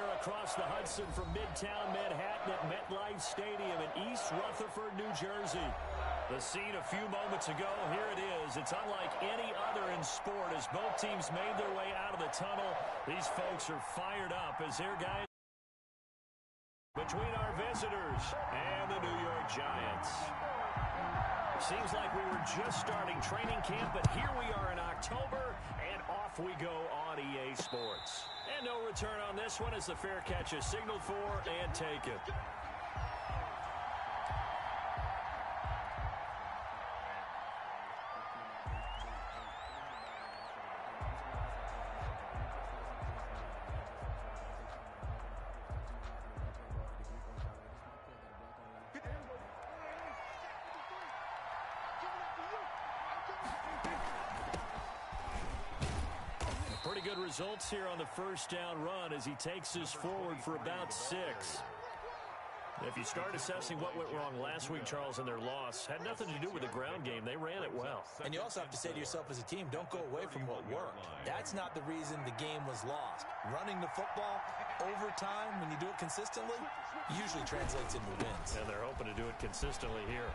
here across the Hudson from Midtown Manhattan at MetLife Stadium in East Rutherford, New Jersey. The scene a few moments ago, here it is. It's unlike any other in sport as both teams made their way out of the tunnel. These folks are fired up as their guys between our visitors and the New York Giants. Seems like we were just starting training camp, but here we are in October, and off we go on EA Sports. And no return on this one as the fair catch is signaled for and taken. Pretty good results here on the first down run as he takes us forward for about 6. If you start assessing what went wrong last week, Charles, in their loss, had nothing to do with the ground game. They ran it well. And you also have to say to yourself as a team, don't go away from what worked. That's not the reason the game was lost. Running the football over time, when you do it consistently, usually translates into wins. And they're hoping to do it consistently here.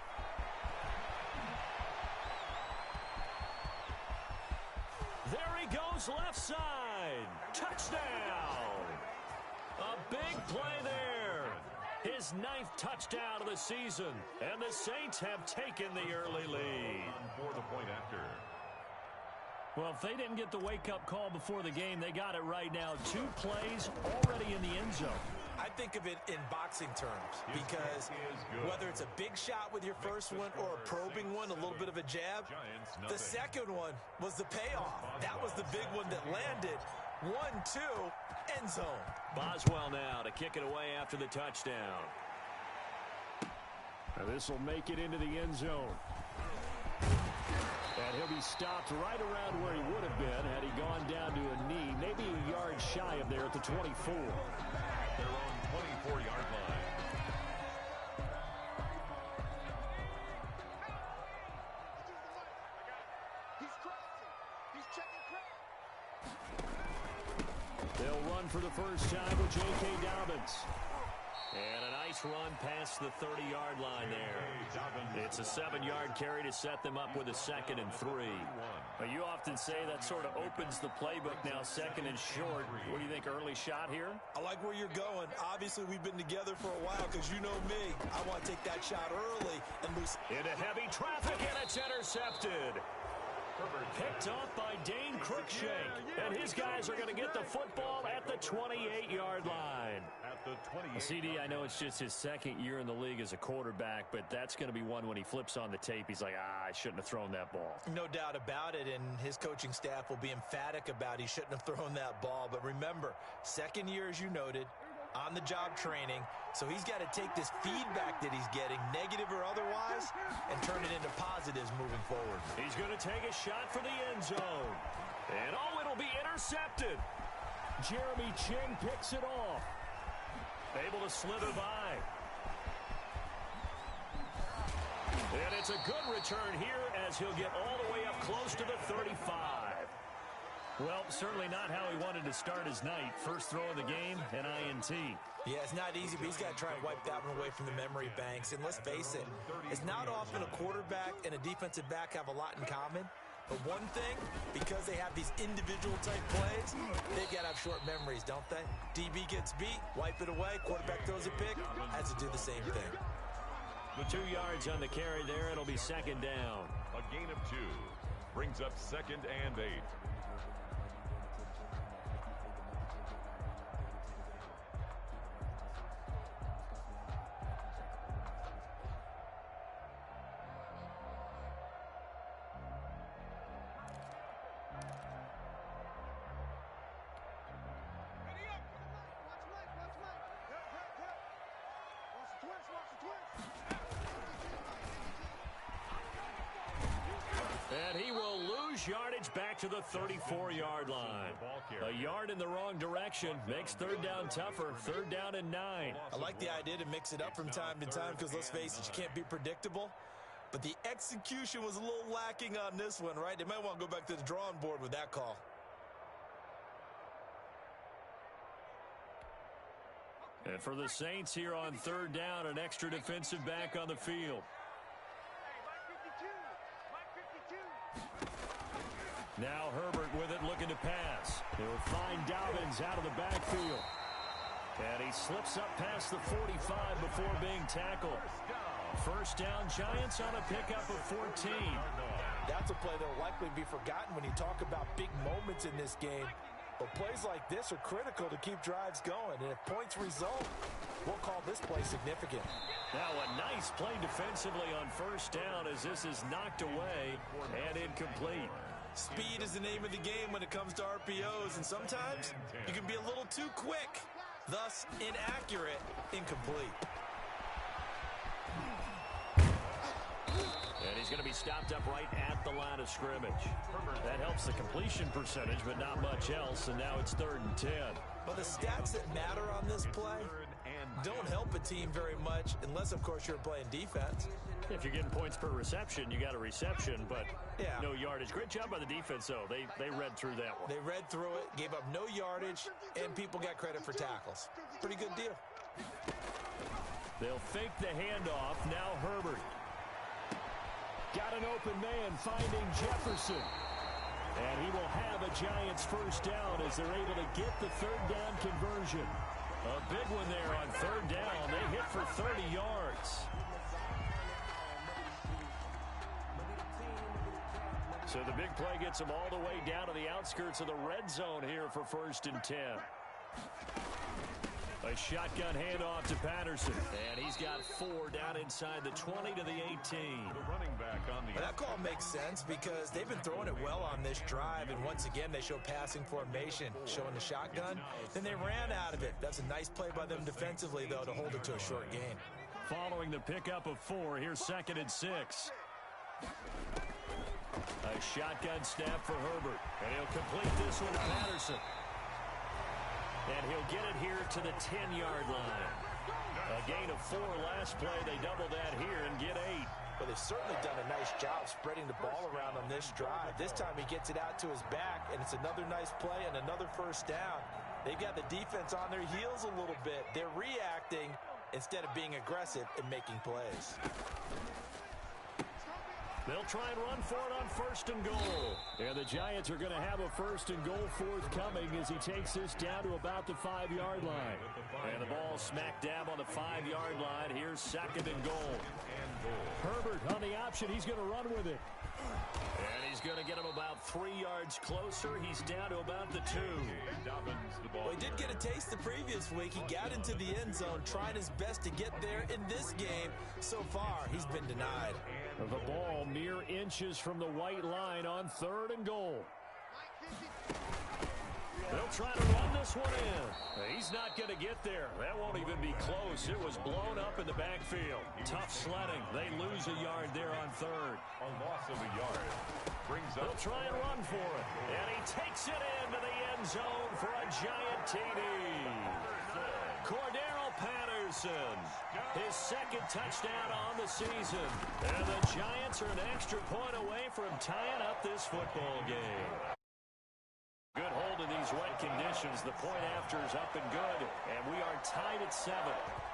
There he goes, left side. Touchdown. A big play there. His 9th touchdown of the season. And the Saints have taken the early lead. For the point after. Well, if they didn't get the wake-up call before the game, they got it right now. 2 plays already in the end zone. I think of it in boxing terms because whether it's a big shot with your first one or a probing one, a little bit of a jab, the second one was the payoff. That was the big one that landed. 1-2, end zone. Boswell now to kick it away after the touchdown. This will make it into the end zone. And he'll be stopped right around where he would have been had he gone down to a knee, maybe a yard shy of there at the 24. Their own 24-yard line. They'll run for the first time with J.K. Dobbins. And a nice run past the 30-yard line there. It's a 7-yard carry to set them up with a 2nd and 3. But you often say that sort of opens the playbook now, 2nd and short. What do you think, early shot here? I like where you're going. Obviously, we've been together for a while because you know me. I want to take that shot early and lose. Into heavy traffic, and it's intercepted. Picked off by Dane Cruikshank. And his guys are going to get the football at the 28-yard line. CD, I know it's just his 2nd year in the league as a quarterback, but that's going to be one when he flips on the tape. He's like, I shouldn't have thrown that ball. No doubt about it, and his coaching staff will be emphatic about he shouldn't have thrown that ball. But remember, 2nd year, as you noted, on-the-job training, so he's got to take this feedback that he's getting, negative or otherwise, and turn it into positives moving forward. He's going to take a shot for the end zone. And, it'll be intercepted. Jeremy Chin picks it off. Able to slither by. And it's a good return here as he'll get all the way up close to the 35. Well, certainly not how he wanted to start his night. First throw of the game, an INT. Yeah, it's not easy, but he's got to try and wipe that one away from the memory banks. And let's face it, it's not often a quarterback and a defensive back have a lot in common. But one thing, because they have these individual-type plays, they've got to have short memories, don't they? DB gets beat, wipe it away, quarterback throws a pick, has to do the same thing. With 2 yards on the carry there, it'll be 2nd down. A gain of 2 brings up 2nd and 8. And he will lose yardage back to the 34-yard line. A yard in the wrong direction makes 3rd down tougher. 3rd down and 9. I like the idea to mix it up from time to time because, let's face it, you can't be predictable. But the execution was a little lacking on this one, right? They might want to go back to the drawing board with that call. And for the Saints here on third down, an extra defensive back on the field. Now Herbert with it, looking to pass. He'll find Dobbins out of the backfield. And he slips up past the 45 before being tackled. First down, Giants on a pickup of 14. That's a play that will likely be forgotten when you talk about big moments in this game. But plays like this are critical to keep drives going. And if points result, we'll call this play significant. Now a nice play defensively on first down as this is knocked away and incomplete. Speed is the name of the game when it comes to RPOs, and sometimes you can be a little too quick, thus inaccurate, incomplete. And he's going to be stopped up right at the line of scrimmage. That helps the completion percentage, but not much else, and now it's 3rd and 10. But the stats that matter on this play don't help a team very much unless, of course, you're playing defense. If you're getting points per reception, you got a reception, but yeah, no yardage. Great job by the defense, though. They read through that one. They read through it, gave up no yardage, and people got credit for tackles. Pretty good deal. They'll fake the handoff. Now Herbert. Got an open man finding Jefferson. And he will have a Giants first down as they're able to get the third down conversion. A big one there on third down. They hit for 30 yards. So the big play gets them all the way down to the outskirts of the red zone here for 1st and 10. A shotgun handoff to Patterson. And he's got 4 down inside the 20 to the 18. The running back on the that call makes sense because they've been throwing it well on this drive, and once again they show passing formation, showing the shotgun. Then they ran out of it. That's a nice play by them defensively, though, to hold it to a short gain. Following the pickup of 4, here's 2nd and 6. A shotgun snap for Herbert. And he'll complete this one to Patterson. And he'll get it here to the 10-yard line. A gain of 4 last play. They double that here and get 8. But they've certainly done a nice job spreading the ball around on this drive. This time he gets it out to his back, and it's another nice play and another first down. They've got the defense on their heels a little bit. They're reacting instead of being aggressive and making plays. They'll try and run for it on 1st and goal. And the Giants are going to have a 1st and goal forthcoming as he takes this down to about the 5-yard line. And the ball smack dab on the 5-yard line. Here's 2nd and goal. Herbert on the option. He's going to run with it. And he's going to get him about 3 yards closer. He's down to about the 2. Well, he did get a taste the previous week. He got into the end zone, trying his best to get there in this game. So far, he's been denied. The ball mere inches from the white line on 3rd and goal. They'll try to run this one in. He's not going to get there. That won't even be close. It was blown up in the backfield. Tough sledding. They lose a yard there on 3rd. A loss of a yard. Brings up. They'll try and run for it. And he takes it into the end zone for a giant TD. Cordero Patterson, his 2nd touchdown on the season. And the Giants are an extra point away from tying up this football game. Good hold in these wet conditions. The point after is up and good. And we are tied at 7.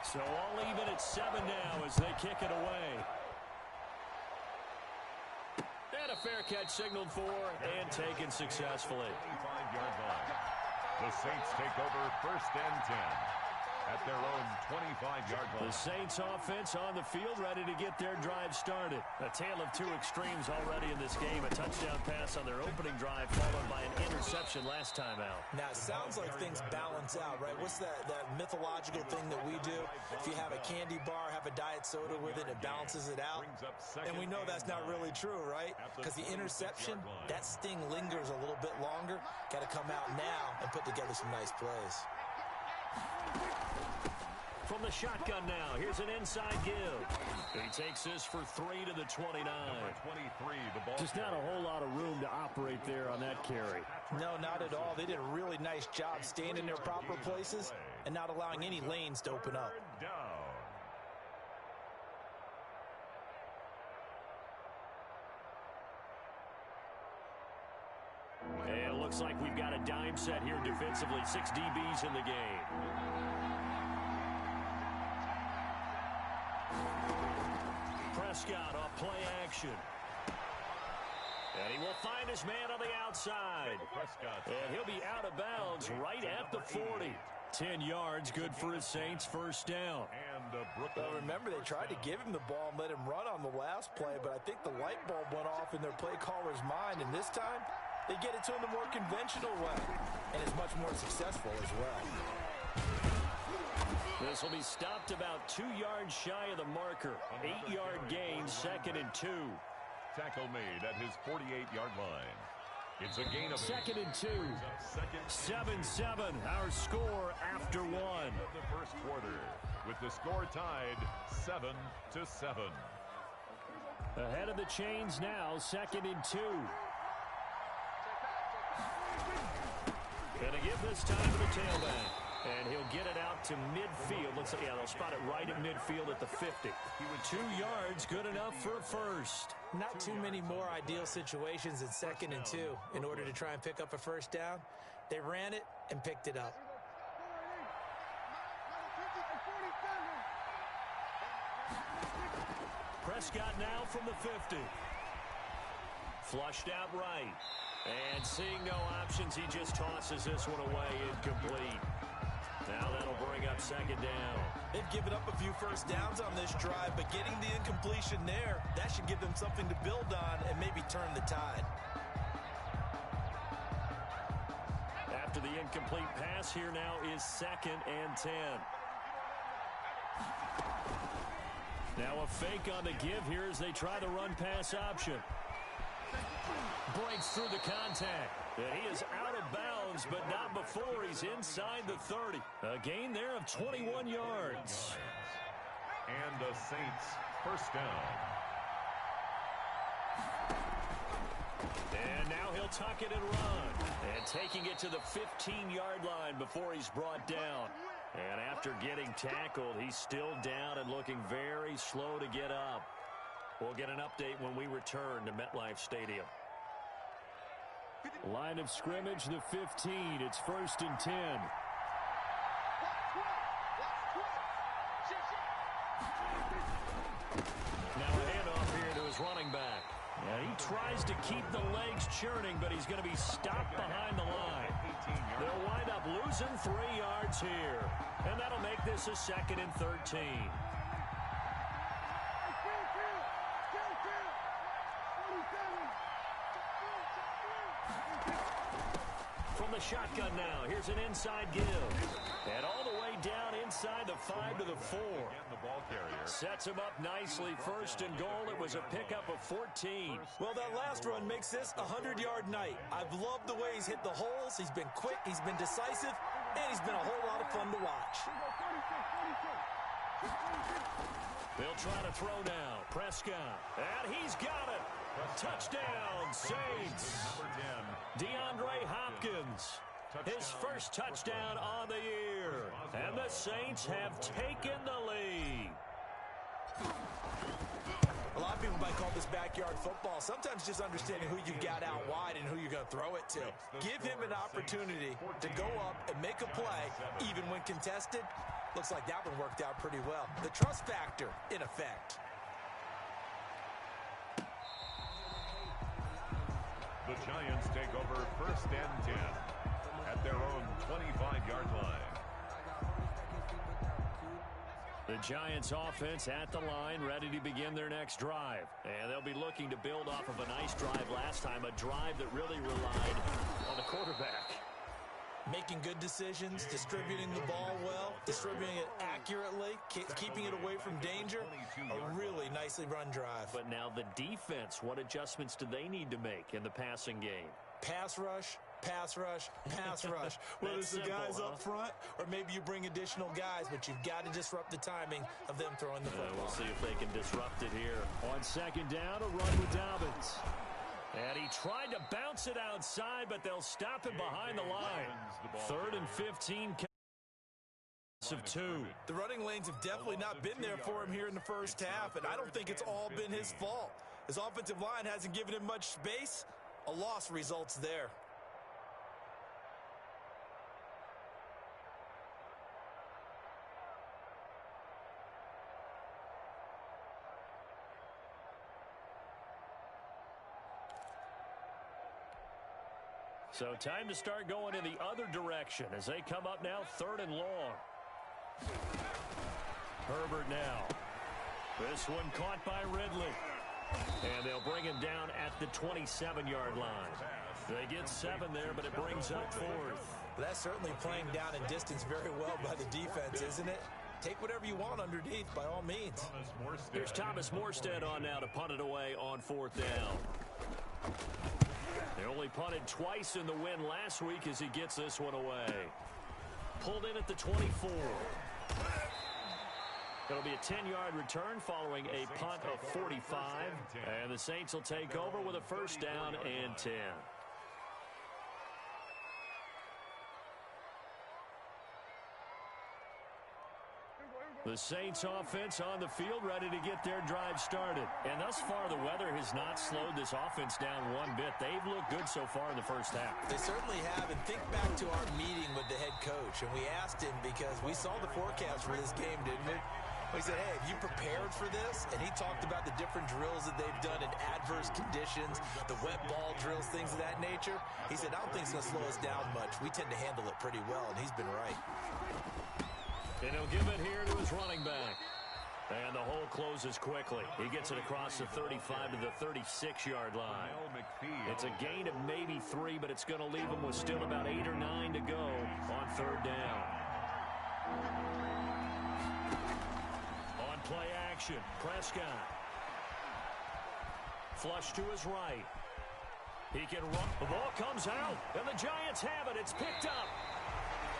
So all even at 7 now as they kick it away. And a fair catch signaled for and taken successfully. 25-yard line. The Saints take over 1st and 10. At their own 25-yard line. The Saints offense on the field ready to get their drive started. A tale of 2 extremes already in this game. A touchdown pass on their opening drive followed by an interception last time out. Now, it sounds like things balance out, right? What's that mythological thing that we do? If you have a candy bar, have a diet soda with it, it balances it out. And we know that's not really true, right? Because the interception, that sting lingers a little bit longer. Got to come out now and put together some nice plays. From the shotgun now, here's an inside give. He takes this for 3 to the 29. Just not a whole lot of room to operate there on that carry. No, not at all. They did a really nice job staying in their proper places and not allowing any lanes to open up. And it looks like we've got a dime set here defensively. 6 DBs in the game. Prescott off play action. And he will find his man on the outside. And he'll be out of bounds right at the 40. 10 yards, good for his Saints, first down. Well, remember, they tried to give him the ball and let him run on the last play, but I think the light bulb went off in their play caller's mind, and this time they get it to him the more conventional way, and is much more successful as well. This will be stopped about 2 yards shy of the marker. 8-yard gain, 2nd and 2. Tackle made at his 48-yard line. It's a gain of 2nd and 2. 7-7, our score after 1. Of the first quarter, with the score tied 7-7. Ahead of the chains now, 2nd and 2. Going to give this time to the tailback. And he'll get it out to midfield. Yeah, they'll spot it right at midfield at the 50. 2 yards, good enough for a first. Not too many more ideal situations in 2nd and 2 in order to try and pick up a first down. They ran it and picked it up. Prescott now from the 50. Flushed out right. And seeing no options, he just tosses this one away, incomplete. Now that'll bring up 2nd down. They've given up a few first downs on this drive, but getting the incompletion there, that should give them something to build on and maybe turn the tide. After the incomplete pass, here now is 2nd and 10. Now a fake on the give here as they try the run-pass option. Breaks through the contact. And he is out of bounds, but not before he's inside the 30. A gain there of 21 yards. And the Saints first down. And now he'll tuck it and run. And taking it to the 15-yard line before he's brought down. And after getting tackled, he's still down and looking very slow to get up. We'll get an update when we return to MetLife Stadium. Line of scrimmage, the 15. It's 1st and 10. Now a handoff here to his running back. And he tries to keep the legs churning, but he's going to be stopped behind the line. They'll wind up losing 3 yards here. And that'll make this a 2nd and 13. From the shotgun now, here's an inside give. And all the way down inside the 5 to the 4. Sets him up nicely. 1st and goal. It was a pickup of 14. Well, that last run makes this a 100-yard night. I've loved the way he's hit the holes. He's been quick, he's been decisive, and he's been a whole lot of fun to watch. They'll try to throw now. Prescott. And he's got it. Touchdown, Saints. DeAndre Hopkins. His first touchdown on the year. And the Saints have taken the lead. A lot of people might call this backyard football. Sometimes just understanding who you've got out wide and who you're going to throw it to. Give him an opportunity to go up and make a play, even when contested. Looks like that one worked out pretty well. The trust factor, in effect. The Giants take over 1st and 10 at their own 25-yard line. The Giants offense at the line, ready to begin their next drive. And they'll be looking to build off of a nice drive last time, a drive that really relied on the quarterback. Making good decisions, distributing the ball well, distributing it accurately, keeping it away from danger. A really nicely run drive. But now the defense, what adjustments do they need to make in the passing game? Pass rush, pass rush, pass rush. Whether it's the guys up front or maybe you bring additional guys, but you've got to disrupt the timing of them throwing the football. We'll see if they can disrupt it here. On 2nd down, a run with Dobbins. And he tried to bounce it outside, but they'll stop him behind the line. 3rd and 15 of 2. The running lanes have definitely not been there for him here in the first half, and I don't think it's all been his fault. His offensive line hasn't given him much space. A loss results there. So time to start going in the other direction as they come up now 3rd and long. Herbert now. This one caught by Ridley. And they'll bring him down at the 27-yard line. They get 7 there, but it brings up 4th. That's certainly playing down in distance very well by the defense, isn't it? Take whatever you want underneath, by all means. Here's Thomas Morstead on now to punt it away on 4th down. They only punted twice in the win last week as he gets this one away. Pulled in at the 24. It'll be a 10-yard return following a punt of 45. And the Saints will take over with a 1st down and 10. The Saints offense on the field ready to get their drive started. And thus far, the weather has not slowed this offense down one bit. They've looked good so far in the first half. They certainly have. And think back to our meeting with the head coach. And we asked him because we saw the forecast for this game, didn't we? We said, hey, have you prepared for this? And he talked about the different drills that they've done in adverse conditions, the wet ball drills, things of that nature. He said, I don't think it's going to slow us down much. We tend to handle it pretty well, and he's been right. And he'll give it here to his running back. And the hole closes quickly. He gets it across the 35 to the 36-yard line. It's a gain of maybe 3, but it's going to leave him with still about 8 or 9 to go on 3rd down. On play action, Prescott. Flush to his right. He can run. The ball comes out, and the Giants have it. It's picked up.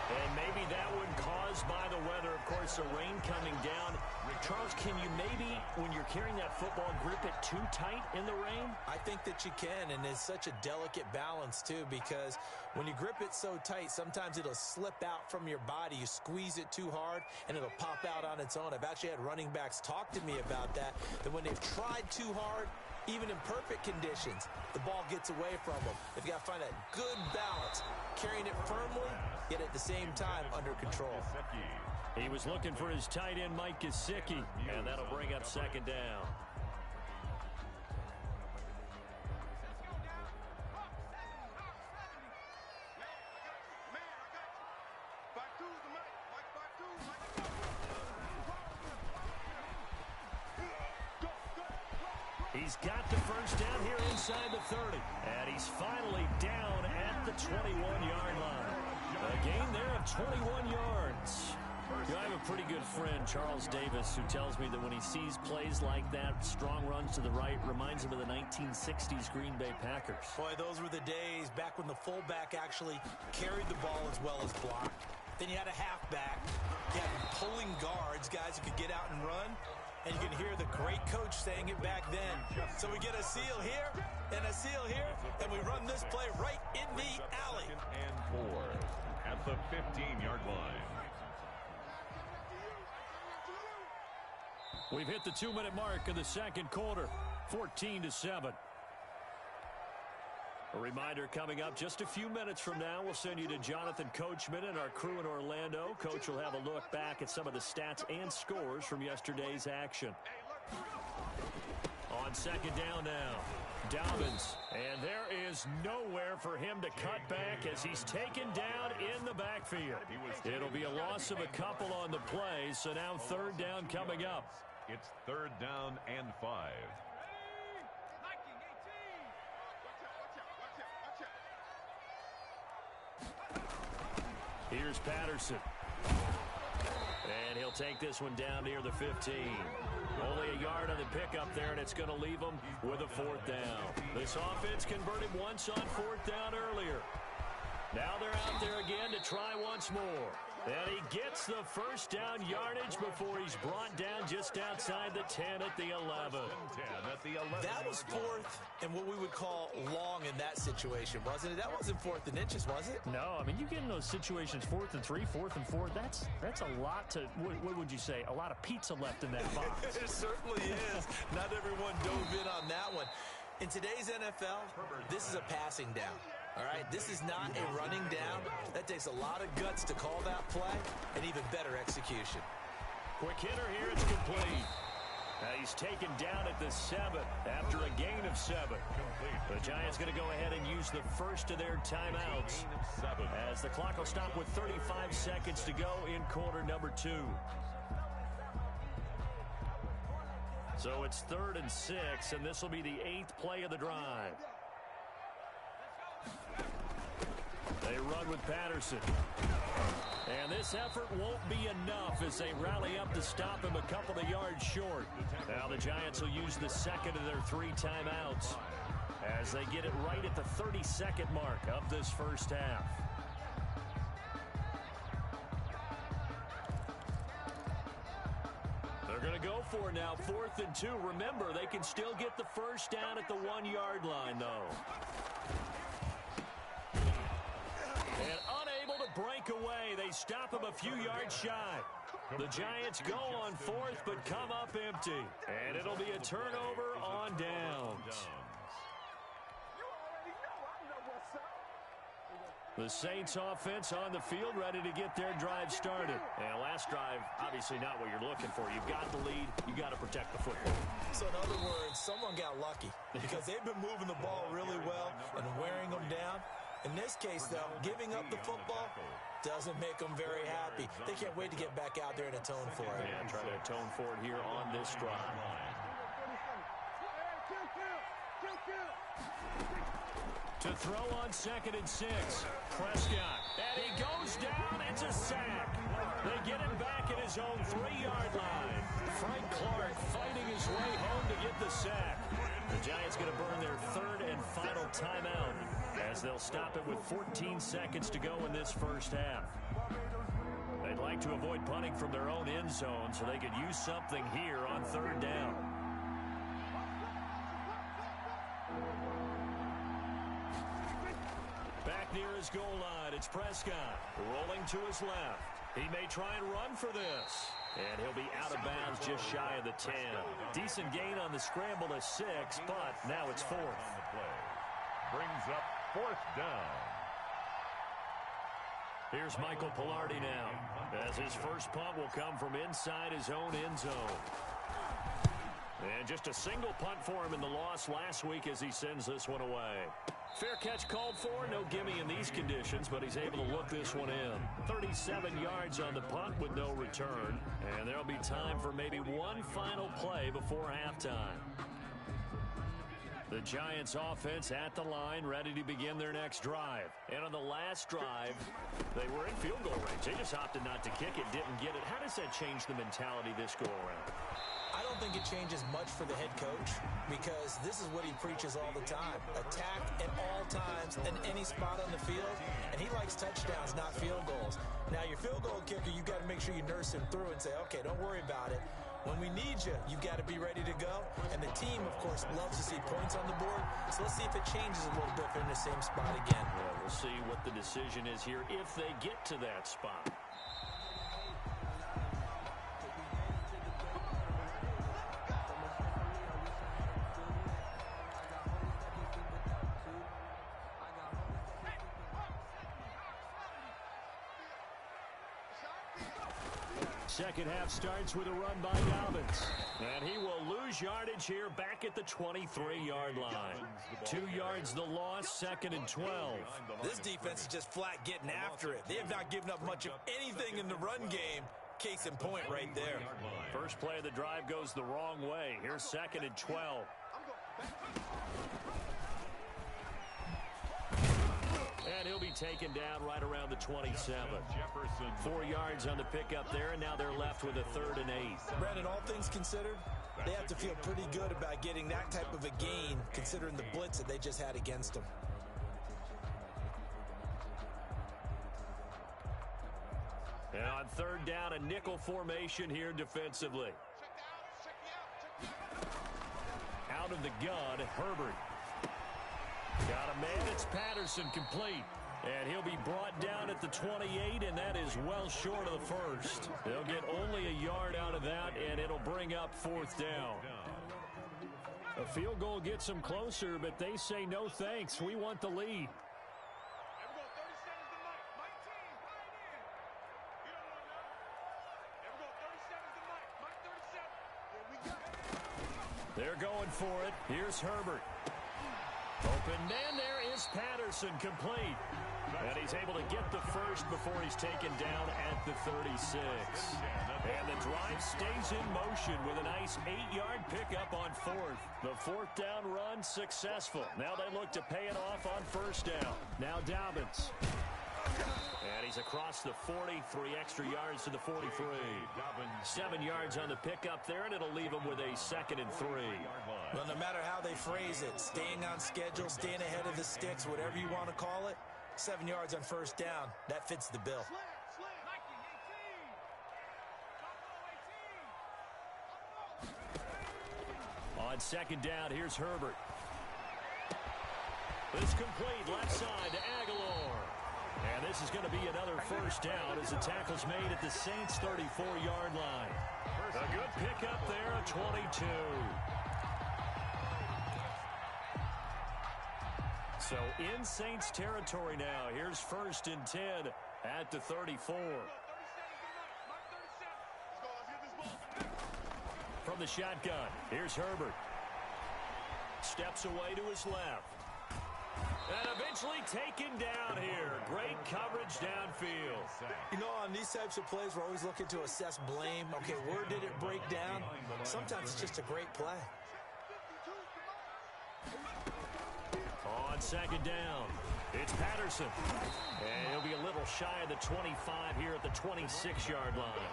And maybe that one caused by the weather. Of course, the rain coming down. Charles, can you maybe, when you're carrying that football, grip it too tight in the rain? I think that you can, and it's such a delicate balance, too, because when you grip it so tight, sometimes it'll slip out from your body. You squeeze it too hard, and it'll pop out on its own. I've actually had running backs talk to me about that when they've tried too hard, even in perfect conditions, the ball gets away from them. They've got to find that good balance, carrying it firmly, yet at the same time under control. He was looking for his tight end, Mike Gesicki, and that'll bring up 2nd down. He's got the 1st down here inside the 30. And he's finally down at the 21-yard line. A gain there of 21 yards. You know, I have a pretty good friend, Charles Davis, who tells me that when he sees plays like that, strong runs to the right, reminds him of the 1960s Green Bay Packers. Boy, those were the days back when the fullback actually carried the ball as well as blocked. Then you had a halfback. You had pulling guards, guys who could get out and run. And you can hear the great coach saying it back then. So we get a seal here and a seal here, and we run this play right in the alley. And 4 at the 15-yard line. We've hit the 2-minute mark of the 2nd quarter, 14-7. A reminder coming up just a few minutes from now, we'll send you to Jonathan Coachman and our crew in Orlando. Coach will have a look back at some of the stats and scores from yesterday's action. On 2nd down now, Dobbins. And there is nowhere for him to cut back as he's taken down in the backfield. It'll be a loss of a couple on the play, so now 3rd down coming up. It's 3rd down and 5. Here's Patterson. And he'll take this one down near the 15. Only a yard on the pickup there, and it's going to leave him with a 4th down. This offense converted once on 4th down earlier. Now they're out there again to try once more. And he gets the 1st down yardage before he's brought down just outside the 10 at the 11. That was 4th and what we would call long in that situation, wasn't it? That wasn't 4th and inches, was it? No, I mean, you get in those situations 4th and 3, 4th and 4. That's a lot to, what would you say, a lot of pizza left in that box. It certainly is. Not everyone dove in on that one. In today's NFL, this is a passing down. All right, this is not a running down. That takes a lot of guts to call that play and even better execution. Quick hitter here, it's complete. He's taken down at the 7 after a gain of 7. The Giants going to go ahead and use the first of their timeouts as the clock will stop with 35 seconds to go in quarter number 2. So it's 3rd and 6, and this will be the 8th play of the drive. They run with Patterson. And this effort won't be enough as they rally up to stop him a couple of yards short. Now the Giants will use the second of their 3 timeouts as they get it right at the 30-second mark of this first half. They're going to go for it now, 4th and 2. Remember, they can still get the first down at the 1-yard line, though. And unable to break away. They stop him a few yards shy. The Giants go on 4th, but come up empty. And it'll be a turnover on downs. The Saints offense on the field, ready to get their drive started. And last drive, obviously not what you're looking for. You've got the lead. You've got to protect the football. So in other words, someone got lucky because they've been moving the ball really well and wearing them down. In this case, though, giving up the football doesn't make them very happy. They can't wait to get back out there and atone for it. Yeah, try to atone for it here on this drive. To throw on 2nd and 6. Prescott. And he goes down. It's a sack. They get him back at his own 3-yard line. Frank Clark fighting his way home to get the sack. The Giants going to burn their 3rd and final timeout as they'll stop it with 14 seconds to go in this first half. They'd like to avoid punting from their own end zone so they could use something here on 3rd down. Back near his goal line, it's Prescott rolling to his left. He may try and run for this. And he'll be out of bounds just shy of the 10. Decent gain on the scramble to 6, but now it's 4th. Brings up 4th down. Here's Michael Pilardi now, as his first punt will come from inside his own end zone. And just a single punt for him in the loss last week as he sends this one away. Fair catch called for, no gimme in these conditions, but he's able to look this one in. 37 yards on the punt with no return, and there'll be time for maybe one final play before halftime. The Giants offense at the line, ready to begin their next drive. And on the last drive, they were in field goal range. They just opted not to kick it, didn't get it. How does that change the mentality this go around? I don't think it changes much for the head coach because this is what he preaches all the time. Attack at all times in any spot on the field, and he likes touchdowns, not field goals. Now, your field goal kicker, you've got to make sure you nurse him through and say, okay, don't worry about it. When we need you, you've got to be ready to go. And the team, of course, loves to see points on the board. So let's see if it changes a little bit if they're in the same spot again. Yeah, we'll see what the decision is here if they get to that spot. Second half starts with a run by Dobbins. And he will lose yardage here back at the 23-yard line. 2 yards the loss, 2nd and 12. This defense is just flat getting after it. They have not given up much of anything in the run game. Case in point right there. First play of the drive goes the wrong way. Here's 2nd and 12. And he'll be taken down right around the 27. 4 yards on the pickup there, and now they're left with a 3rd and 8. Brandon, all things considered, they have to feel pretty good about getting that type of a gain, considering the blitz that they just had against them. And on 3rd down, a nickel formation here defensively. Out of the gun, Herbert. Got a man, it's Patterson, complete. And he'll be brought down at the 28, and that is well short of the first. They'll get only a yard out of that, and it'll bring up 4th down. A field goal gets them closer, but they say no thanks. We want the lead. for it. Here's Herbert. Open man, there is Patterson, complete. And he's able to get the first before he's taken down at the 36. And the drive stays in motion with a nice 8-yard pickup on fourth. The fourth down run successful. Now they look to pay it off on first down. Now Dobbins. And he's across the 40, 3 extra yards to the 43. 7 yards on the pickup there, and it'll leave him with a 2nd and 3. Well, no matter how they phrase it, staying on schedule, staying ahead of the sticks, whatever you want to call it, 7 yards on first down, that fits the bill. On second down, here's Herbert. It's complete, left side to Aguilar. And this is going to be another first down as the tackle's made at the Saints' 34-yard line. A good pickup there at 22. So in Saints territory now. Here's 1st and 10 at the 34. From the shotgun, here's Herbert. Steps away to his left. And eventually taken down here. Great coverage downfield. You know, on these types of plays, we're always looking to assess blame. Okay, where did it break down? Sometimes it's just a great play. On second down, it's Patterson. And he'll be a little shy of the 25 here at the 26-yard line.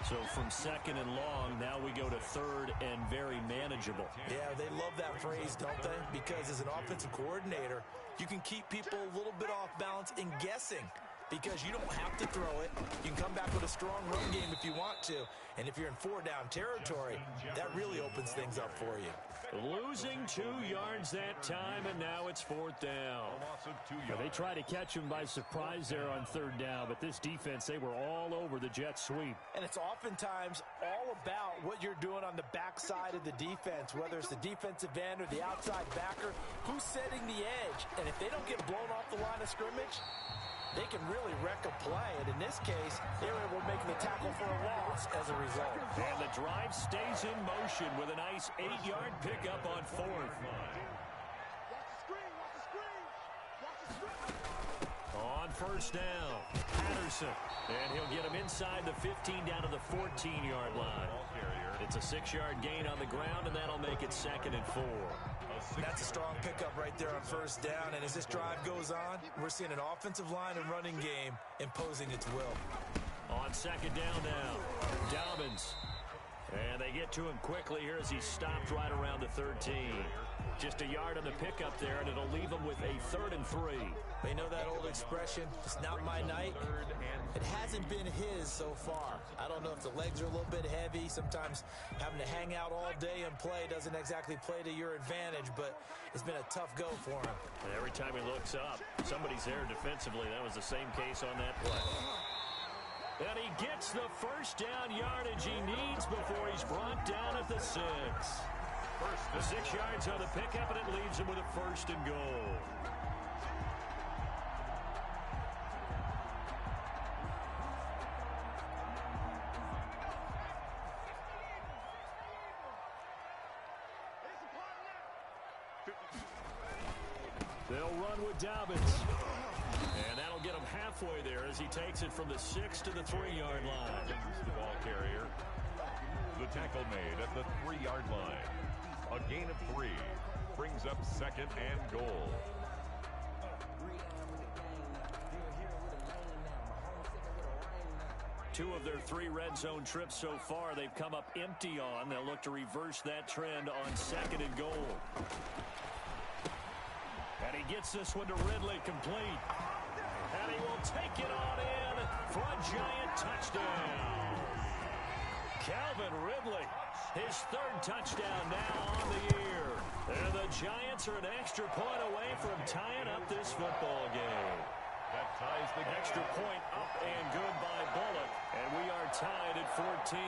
So from 2nd and long, now we go to 3rd and very manageable. Yeah, they love that phrase, don't they? Because as an offensive coordinator, you can keep people a little bit off balance in guessing because you don't have to throw it. You can come back with a strong run game if you want to. And if you're in 4-down territory, that really opens things up for you. Losing 2 yards that time, and now it's 4th down. They try to catch him by surprise there on 3rd down, but this defense, they were all over the jet sweep. And it's oftentimes all about what you're doing on the backside of the defense, whether it's the defensive end or the outside backer, who's setting the edge. And if they don't get blown off the line of scrimmage, they can really wreck a play. And in this case, they were able to make the tackle for a loss as a result. And the drive stays in motion with a nice 8-yard pickup on 4th. On first down, Patterson. And he'll get him inside the 15 down to the 14-yard line. It's a 6-yard gain on the ground, and that'll make it 2nd and 4. That's a strong pickup right there on first down. And as this drive goes on, we're seeing an offensive line and running game imposing its will. On second down now, Dobbins. And they get to him quickly here as he stopped right around the 13. Just a yard on the pickup there, and it'll leave him with a 3rd and 3. They know that old expression, it's not my night. It hasn't been his so far. I don't know if the legs are a little bit heavy. Sometimes having to hang out all day and play doesn't exactly play to your advantage, but it's been a tough go for him. And every time he looks up, somebody's there defensively. That was the same case on that play. And he gets the first down yardage he needs before he's brought down at the 6. The 6 yards on the pickup, and it leaves him with a 1st and goal. They'll run with Dobbins. And that'll get him halfway there as he takes it from the 6 to the 3-yard line. The ball carrier. The tackle made at the 3-yard line. A gain of 3 brings up 2nd and goal. Two of their 3 red zone trips so far, they've come up empty on. They'll look to reverse that trend on 2nd and goal. And he gets this one to Ridley, complete. And he will take it on in for a giant touchdown. Calvin Ridley, his 3rd touchdown now on the year. And the Giants are an extra point away from tying up this football game. That ties the game. Extra point up and good by Bullock. And we are tied at 14.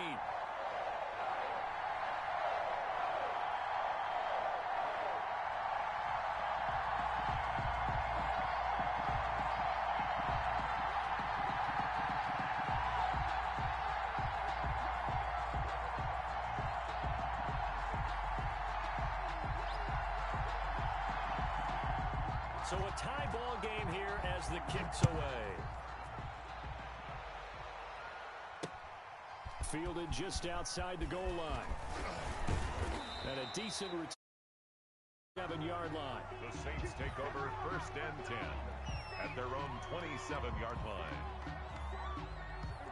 So a tie ball game here as the kick's away. Fielded just outside the goal line. And a decent return. 7-yard line. The Saints take over 1st and 10 at their own 27-yard line.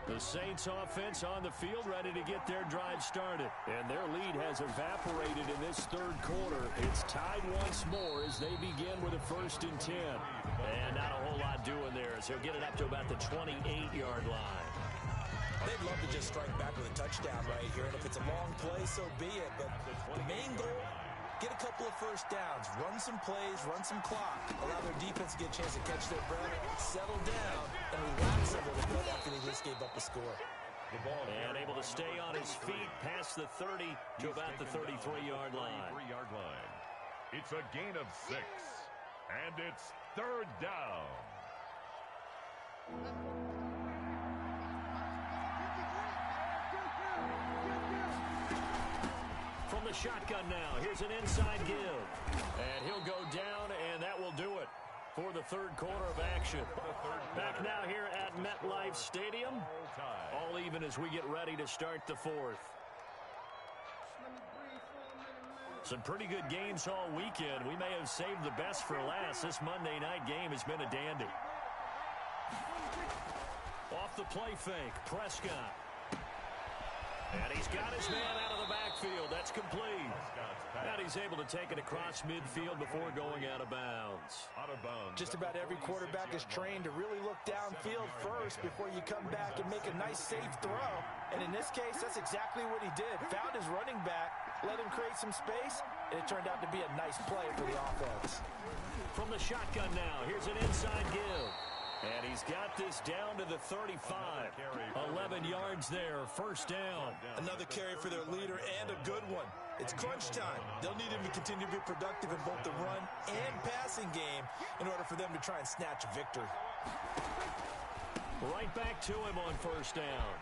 The Saints offense on the field ready to get their drive started. And their lead has evaporated in this third quarter. It's tied once more as they begin with a 1st and 10. And not a whole lot doing there as he'll get it up to about the 28-yard line. They'd love to just strike back with a touchdown right here. And if it's a long play, so be it. But the main goal, get a couple of first downs, run some plays, run some clock, allow their defense to get a chance to catch their breath, settle down, and relax a little bit after they just gave up a score. And able to stay on his feet past the 30 to about the 33-yard line. It's a gain of 6, and it's 3rd down. From the shotgun now, here's an inside give. And he'll go down, and that will do it for the third quarter of action. Back now here at MetLife Stadium. All even as we get ready to start the fourth. Some pretty good games all weekend. We may have saved the best for last. This Monday night game has been a dandy. Off the play fake, Prescott. And he's got his man out of the backfield. That's complete. And he's able to take it across midfield before going out of bounds. Just about every quarterback is trained to really look downfield first before you come back and make a nice, safe throw. And in this case, that's exactly what he did. Found his running back, let him create some space, and it turned out to be a nice play for the offense. From the shotgun now, here's an inside give. And he's got this down to the 35. 11 yards there, 1st down. Another carry for their leader and a good one. It's crunch time. They'll need him to continue to be productive in both the run and passing game in order for them to try and snatch a victory. Right back to him on 1st down.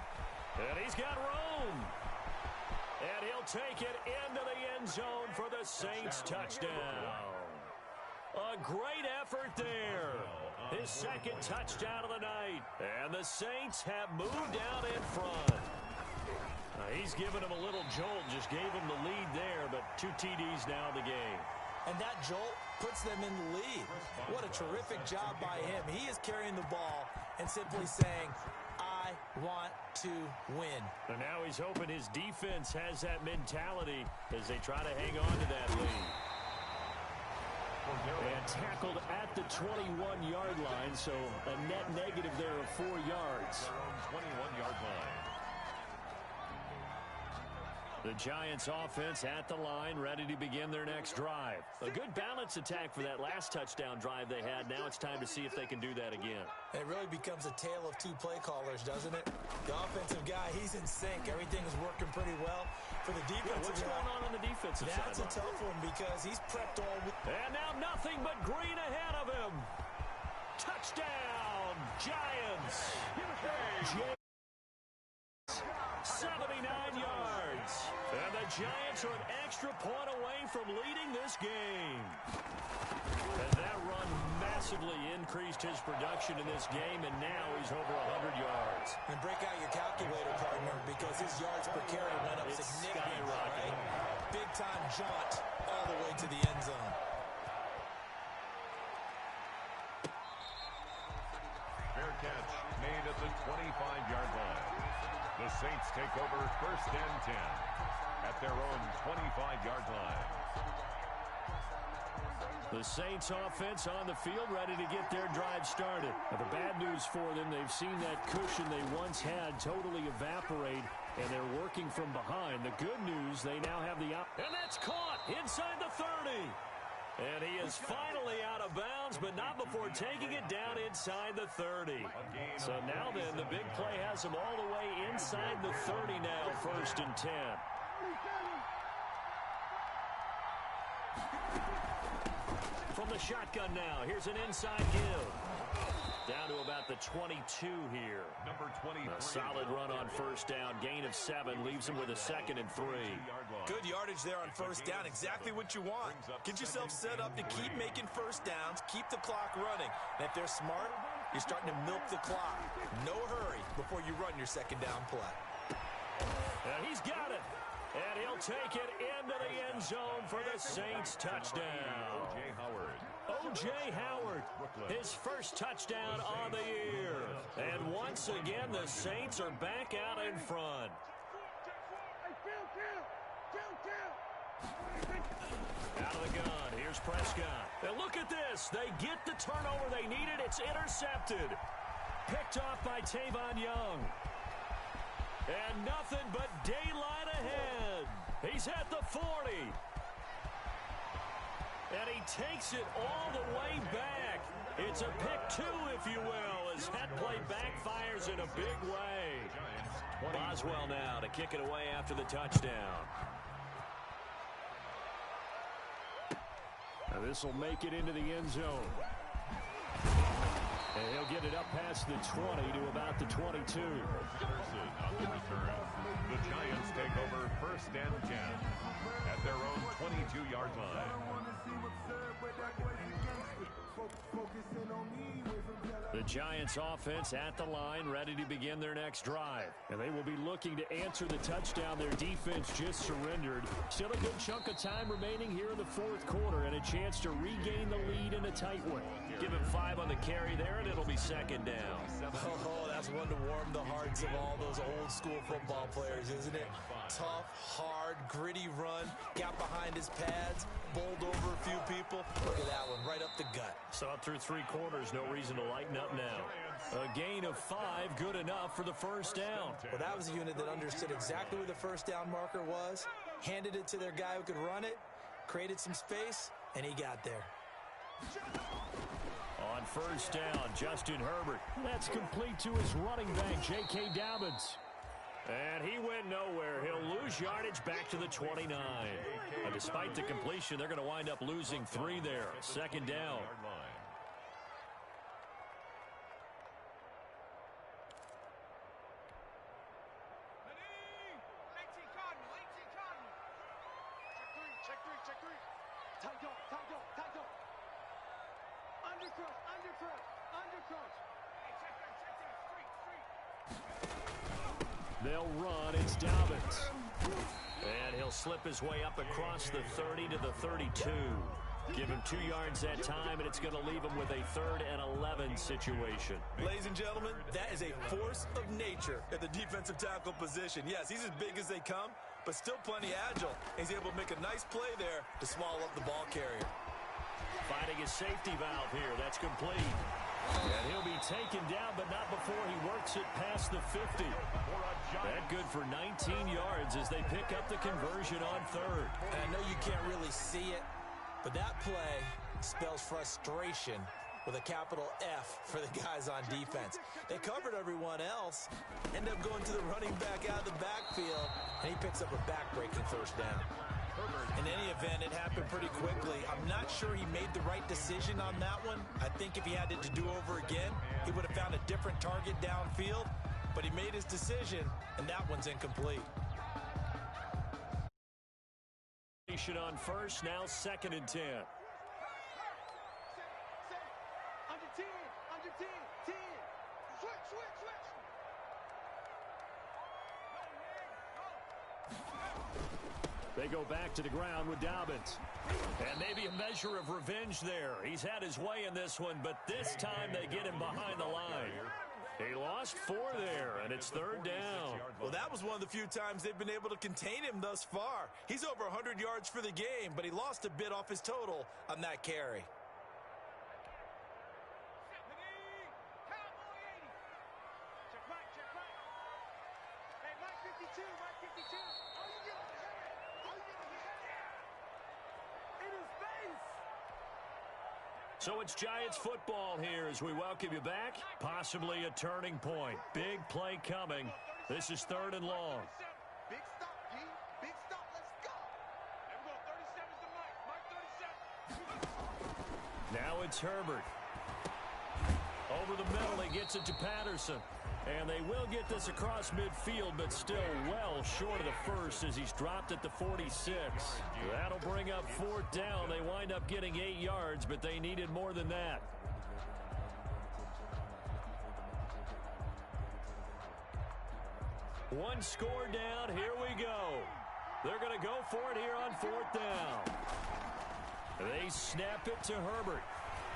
And he's got room. And he'll take it into the end zone for the Saints touchdown. A great effort there. His 2nd touchdown of the night. And the Saints have moved out in front. He's given him a little jolt, just gave him the lead there, but 2 TDs now in the game. And that jolt puts them in the lead. What a terrific job by him. He is carrying the ball and simply saying, I want to win. And now he's hoping his defense has that mentality as they try to hang on to that lead. And tackled at the 21-yard line, so a net negative there of 4 yards. 21-yard line. The Giants offense at the line, ready to begin their next drive. A good balance attack for that last touchdown drive they had. Now it's time to see if they can do that again. It really becomes a tale of 2 play callers, doesn't it? The offensive guy, he's in sync. Everything is working pretty well. For the defensive what's going on the defensive side? That's a tough one because he's prepped all week. And now nothing but green ahead of him. Touchdown, Giants. 79 yards. And the Giants are an extra point away from leading this game. And that run massively increased his production in this game, and now he's over 100 yards. And break out your calculator, partner, because his yards per carry went up significantly, right? Big-time jaunt all the way to the end zone. Fair catch made at the 25-yard line. The Saints take over 1st and 10 at their own 25-yard line. The Saints offense on the field ready to get their drive started. Now, the bad news for them, they've seen that cushion they once had totally evaporate, and they're working from behind. The good news, they now have the and that's caught inside the 30. And he is finally out of bounds, but not before taking it down inside the 30. So now then, the big play has him all the way inside the 30 now, 1st and 10. From the shotgun now, here's an inside give. Down to about the 22 here. Number 23. A solid run on first down. Gain of 7 leaves him with a 2nd and 3. Good yardage there on first down. Exactly what you want. Get yourself set up to keep making first downs. Keep the clock running. And if they're smart, you're starting to milk the clock. No hurry before you run your second down play. And he's got it. And he'll take it into the end zone for the Saints touchdown. O.J. Howard, his first touchdown on the year. And once again, the Saints are back out in front. Out of the gun, here's Prescott. And look at this. They get the turnover they needed. It's intercepted. Picked off by Tavon Young. And nothing but daylight ahead. He's at the 40. And he takes it all the way back. It's a pick 2, if you will, as that play backfires in a big way. Boswell now to kick it away after the touchdown. Now this will make it into the end zone. And he'll get it up past the 20 to about the 22. Jefferson on the return. The Giants take over first and 10 at their own 22-yard line. The Giants offense at the line, ready to begin their next drive. And they will be looking to answer the touchdown their defense just surrendered. Still a good chunk of time remaining here in the fourth quarter and a chance to regain the lead in a tight one. Give him 5 on the carry there, and it'll be second down. Oh, that's one to warm the hearts of all those old-school football players, isn't it? Tough, hard, gritty run, got behind his pads, bowled over a few people. Look at that one, right up the gut. Saw it through 3 quarters, no reason to lighten up now. A gain of 5, good enough for the first down. Well, that was a unit that understood exactly where the first down marker was, handed it to their guy who could run it, created some space, and he got there. On first down, Justin Herbert. That's complete to his running back, J.K. Dobbins. And he went nowhere. He'll lose yardage back to the 29. And despite the completion, they're going to wind up losing 3 there. Second down. They'll run. It's Dobbins. And he'll slip his way up across the 30 to the 32. Give him 2 yards that time, and it's going to leave him with a 3rd and 11 situation. Ladies and gentlemen, that is a force of nature at the defensive tackle position. Yes, he's as big as they come, but still plenty agile. He's able to make a nice play there to swallow up the ball carrier. Finding his safety valve here. That's complete. And he'll be taken down, but not before he works it past the 50. That good for 19 yards as they pick up the conversion on 3rd. And I know you can't really see it, but that play spells frustration with a capital F for the guys on defense. They covered everyone else, end up going to the running back out of the backfield, and he picks up a back-breaking first down. In any event, it happened pretty quickly. I'm not sure he made the right decision on that one. I think if he had it to do over again, he would have found a different target downfield, but he made his decision, and that one's incomplete. On first, now 2nd and 10. Under 10, 10. Switch. They go back to the ground with Dobbins. And maybe a measure of revenge there. He's had his way in this one, but this time they get him behind the line. He lost 4 there, and it's 3rd down. Well, that was one of the few times they've been able to contain him thus far. He's over 100 yards for the game, but he lost a bit off his total on that carry. So it's Giants football here as we welcome you back. Possibly a turning point. Big play coming. This is 3rd and long. Big stop, G. Big stop. Let's go. There we go. 37's the Mike. Mike 37. Now it's Herbert. Over the middle, he gets it to Patterson. And they will get this across midfield, but still well short of the first as he's dropped at the 46. That'll bring up 4th down. They wind up getting 8 yards, but they needed more than that. One score down. Here we go. They're going to go for it here on 4th down. They snap it to Herbert.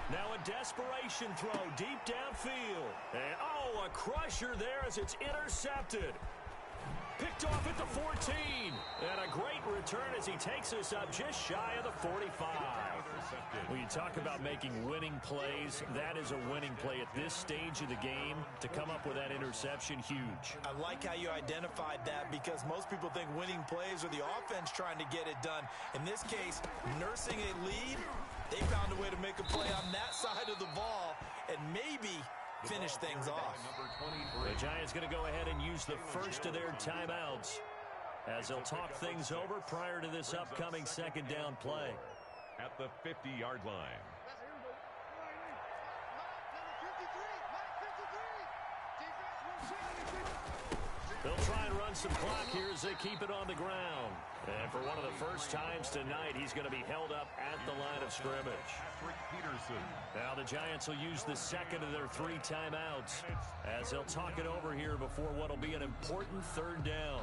Now a desperation throw deep downfield. And, a crusher there as it's intercepted. Picked off at the 14. And a great return as he takes us up just shy of the 45. When you talk about making winning plays, that is a winning play at this stage of the game. To come up with that interception, huge. I like how you identified that because most people think winning plays are the offense trying to get it done. In this case, nursing a lead, they found a way to make a play on that side of the ball and maybe finish things off. The Giants going to go ahead and use the first of their timeouts as they'll talk things over prior to this upcoming 2nd down play. At the 50-yard line. They'll try and run some clock here as they keep it on the ground. And for one of the first times tonight, he's going to be held up at the line of scrimmage. Now the Giants will use the 2nd of their 3 timeouts as they'll talk it over here before what will be an important 3rd down.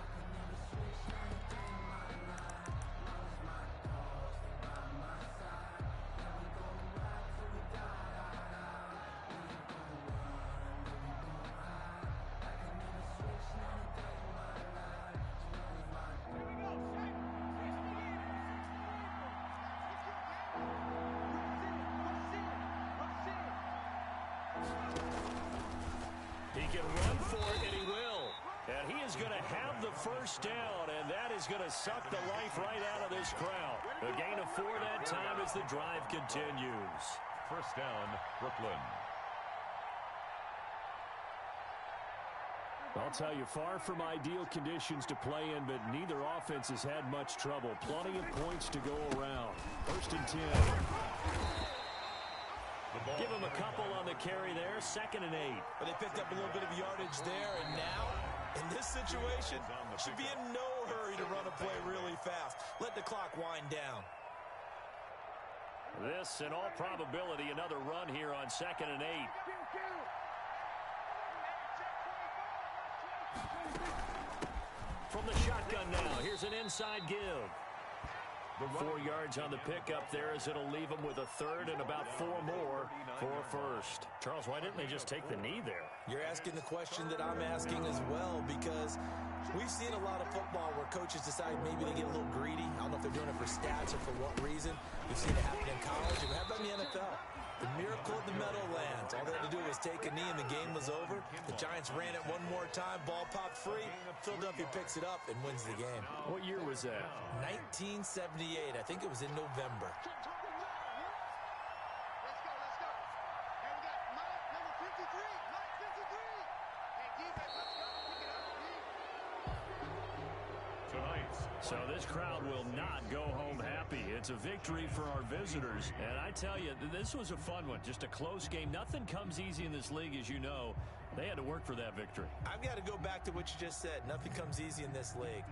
He can run for it, and he will. And he is going to have the 1st down, and that is going to suck the life right out of this crowd. A gain of 4 that time as the drive continues. 1st down, Brooklyn. I'll tell you, far from ideal conditions to play in, but neither offense has had much trouble. Plenty of points to go around. 1st and 10. Give him a couple on the carry there. 2nd and 8. But they picked up a little bit of yardage there, and now, in this situation, should be in no hurry to run a play really fast. Let the clock wind down. This, in all probability, another run here on 2nd and 8. From the shotgun now, here's an inside give. 4 yards on the pickup there as it'll leave them with a 3rd and about 4 more for a 1st. Charles, why didn't they just take the knee there? You're asking the question that I'm asking as well, because we've seen a lot of football where coaches decide maybe they get a little greedy. I don't know if they're doing it for stats or for what reason. We've seen it happen in college, and we have done in the NFL. The miracle of the Meadowlands. All they had to do was take a knee and the game was over. The Giants ran it one more time. Ball popped free. Philadelphia picks it up and wins the game. What year was that? 1978. I think it was in November. Let's go. And we got number 53. Mike 53. Hey, defense, let's go. Pick it up, Tonight. So this crowd will not go home happy. It's a victory for our visitors. And I tell you, this was a fun one. Just a close game. Nothing comes easy in this league, as you know. They had to work for that victory. I've got to go back to what you just said. Nothing comes easy in this league.